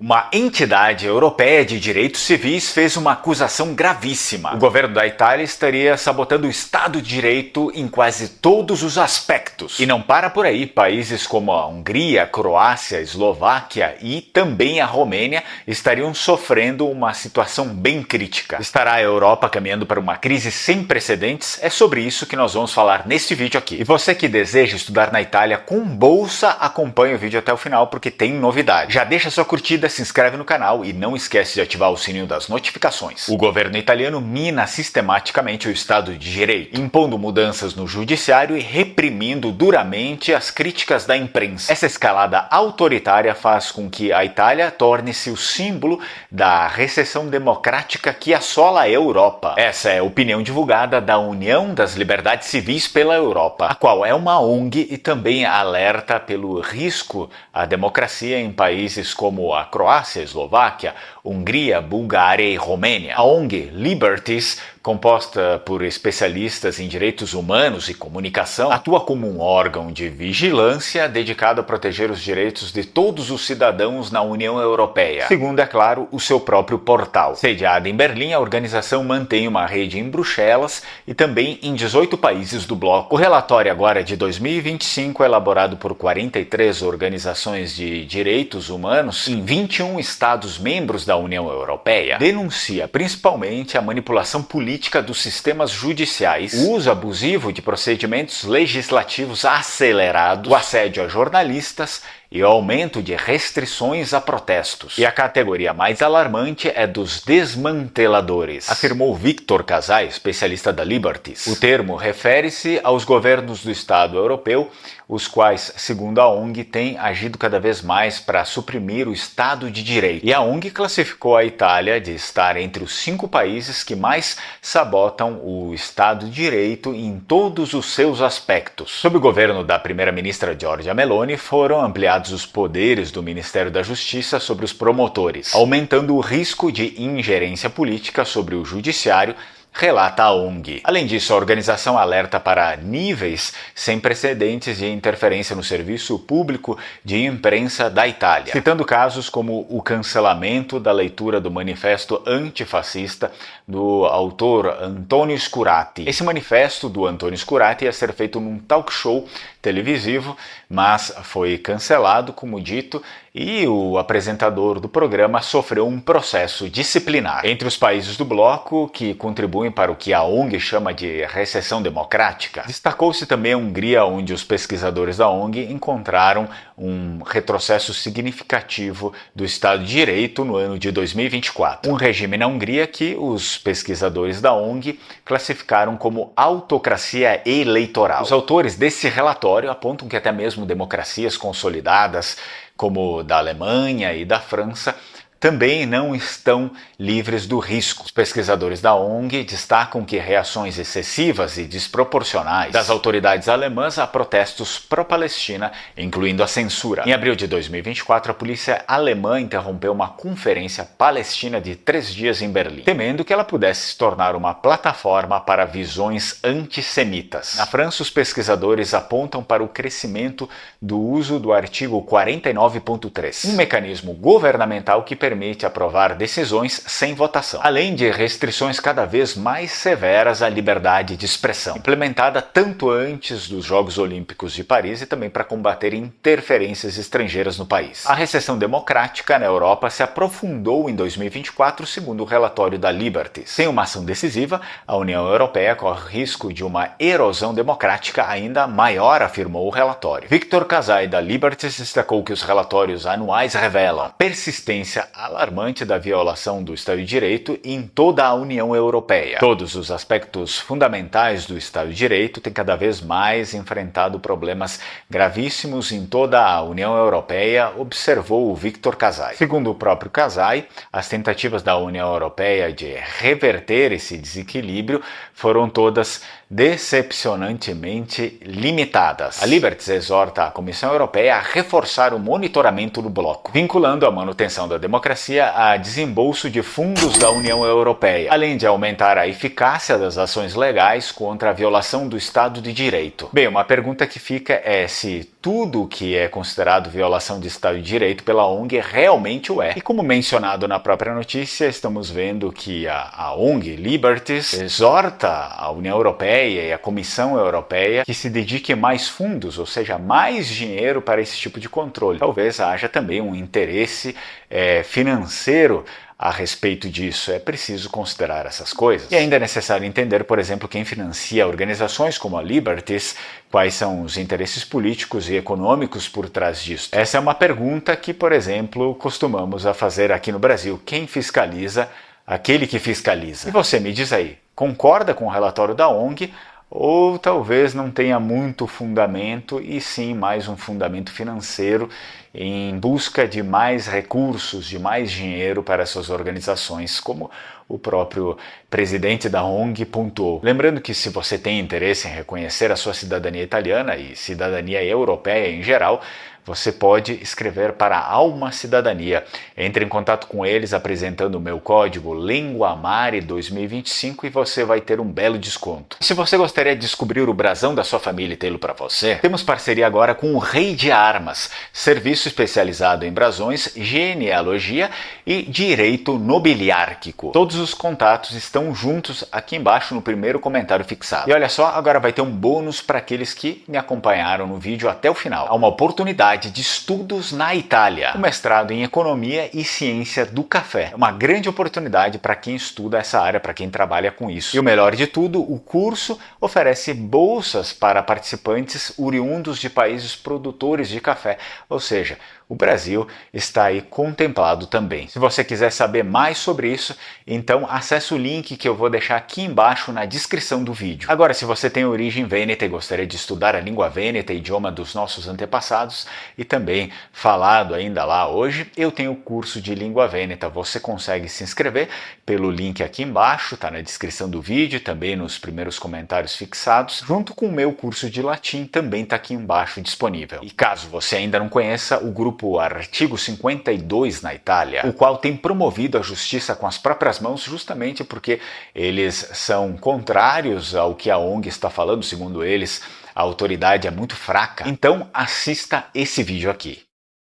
Uma entidade europeia de direitos civis fez uma acusação gravíssima. O governo da Itália estaria sabotando o Estado de Direito em quase todos os aspectos. E não para por aí. Países como a Hungria, a Croácia, a Eslováquia e também a Romênia estariam sofrendo uma situação bem crítica. Estará a Europa caminhando para uma crise sem precedentes? É sobre isso que nós vamos falar neste vídeo aqui. E você que deseja estudar na Itália com bolsa, acompanhe o vídeo até o final porque tem novidade. Já deixa sua curtida, se inscreve no canal e não esquece de ativar o sininho das notificações. O governo italiano mina sistematicamente o Estado de Direito, impondo mudanças no judiciário e reprimindo duramente as críticas da imprensa. Essa escalada autoritária faz com que a Itália torne-se o símbolo da recessão democrática que assola a Europa. Essa é a opinião divulgada da União das Liberdades Civis pela Europa, a qual é uma ONG e também alerta pelo risco à democracia em países como a Croácia, Eslováquia, Hungria, Bulgária e Romênia. A ONG Liberties, composta por especialistas em direitos humanos e comunicação, atua como um órgão de vigilância dedicado a proteger os direitos de todos os cidadãos na União Europeia, segundo, é claro, o seu próprio portal. Sediada em Berlim, a organização mantém uma rede em Bruxelas e também em 18 países do bloco. O relatório agora de 2025, elaborado por 43 organizações de direitos humanos em 21 Estados-membros da União Europeia, denuncia principalmente a manipulação política dos sistemas judiciais, o uso abusivo de procedimentos legislativos acelerados, o assédio a jornalistas e o aumento de restrições a protestos. E a categoria mais alarmante é dos desmanteladores, afirmou Victor Casai, especialista da Liberties. O termo refere-se aos governos do Estado europeu, os quais, segundo a ONG, têm agido cada vez mais para suprimir o Estado de Direito. E a ONG classificou a Itália de estar entre os 5 países que mais sabotam o Estado de Direito em todos os seus aspectos. Sob o governo da primeira-ministra Giorgia Meloni, foram ampliados os poderes do Ministério da Justiça sobre os promotores, aumentando o risco de ingerência política sobre o judiciário, relata a ONG. Além disso, a organização alerta para níveis sem precedentes de interferência no serviço público de imprensa da Itália, citando casos como o cancelamento da leitura do manifesto antifascista do autor Antonio Scurati. Esse manifesto do Antonio Scurati ia ser feito num talk show televisivo, mas foi cancelado, como dito, e o apresentador do programa sofreu um processo disciplinar. Entre os países do bloco que contribuem para o que a ONG chama de recessão democrática, destacou-se também a Hungria, onde os pesquisadores da ONG encontraram um retrocesso significativo do Estado de Direito no ano de 2024. Um regime na Hungria que os pesquisadores da ONG classificaram como autocracia eleitoral. Os autores desse relatório apontam que até mesmo democracias consolidadas, como da Alemanha e da França, também não estão livres do risco. Os pesquisadores da ONG destacam que reações excessivas e desproporcionais das autoridades alemãs a protestos pró-Palestina, incluindo a censura. Em abril de 2024, a polícia alemã interrompeu uma conferência palestina de 3 dias em Berlim, temendo que ela pudesse se tornar uma plataforma para visões antissemitas. Na França, os pesquisadores apontam para o crescimento do uso do artigo 49.3, um mecanismo governamental que permite aprovar decisões sem votação, além de restrições cada vez mais severas à liberdade de expressão, implementada tanto antes dos Jogos Olímpicos de Paris e também para combater interferências estrangeiras no país. A recessão democrática na Europa se aprofundou em 2024, segundo o relatório da Liberties. Sem uma ação decisiva, a União Europeia corre risco de uma erosão democrática ainda maior, afirmou o relatório. Victor Casai, da Liberties, destacou que os relatórios anuais revelam persistência alarmante da violação do Estado de Direito em toda a União Europeia. Todos os aspectos fundamentais do Estado de Direito têm cada vez mais enfrentado problemas gravíssimos em toda a União Europeia, observou o Victor Casai. Segundo o próprio Casai, as tentativas da União Europeia de reverter esse desequilíbrio foram todas decepcionantemente limitadas. A Liberties exorta a Comissão Europeia a reforçar o monitoramento do bloco, vinculando a manutenção da democracia a desembolso de fundos da União Europeia, além de aumentar a eficácia das ações legais contra a violação do Estado de Direito. Bem, uma pergunta que fica é se tudo o que é considerado violação de Estado de Direito pela ONG realmente o é. E como mencionado na própria notícia, estamos vendo que a ONG Liberties exorta a União Europeia e a Comissão Europeia que se dedique mais fundos, ou seja, mais dinheiro para esse tipo de controle. Talvez haja também um interesse financeiro a respeito disso. É preciso considerar essas coisas. E ainda é necessário entender, por exemplo, quem financia organizações como a Liberties, quais são os interesses políticos e econômicos por trás disso. Essa é uma pergunta que, por exemplo, costumamos a fazer aqui no Brasil. Quem fiscaliza aquele que fiscaliza? E você me diz aí, concorda com o relatório da ONG ou talvez não tenha muito fundamento e sim mais um fundamento financeiro em busca de mais recursos, de mais dinheiro para essas organizações, como o próprio presidente da ONG pontuou. Lembrando que se você tem interesse em reconhecer a sua cidadania italiana e cidadania europeia em geral, você pode escrever para a Alma Cidadania. Entre em contato com eles apresentando o meu código LinguaMare 2025 e você vai ter um belo desconto. Se você gostaria de descobrir o brasão da sua família e tê-lo para você, temos parceria agora com o Rei de Armas, serviço especializado em brasões, genealogia e direito nobiliárquico. Todos os contatos estão juntos aqui embaixo no primeiro comentário fixado. E olha só, agora vai ter um bônus para aqueles que me acompanharam no vídeo até o final. Há uma oportunidade de estudos na Itália, um mestrado em Economia e Ciência do Café. É uma grande oportunidade para quem estuda essa área, para quem trabalha com isso. E o melhor de tudo, o curso oferece bolsas para participantes oriundos de países produtores de café, ou seja, o Brasil está aí contemplado também. Se você quiser saber mais sobre isso, então acesse o link que eu vou deixar aqui embaixo na descrição do vídeo. Agora, se você tem origem vêneta e gostaria de estudar a língua vêneta, idioma dos nossos antepassados, e também falado ainda lá hoje, eu tenho o curso de língua vêneta. Você consegue se inscrever pelo link aqui embaixo, está na descrição do vídeo, também nos primeiros comentários fixados, junto com o meu curso de latim, também está aqui embaixo disponível. E caso você ainda não conheça o grupo Artigo 52 na Itália, o qual tem promovido a justiça com as próprias mãos justamente porque eles são contrários ao que a ONG está falando, segundo eles, a autoridade é muito fraca. Então assista esse vídeo aqui.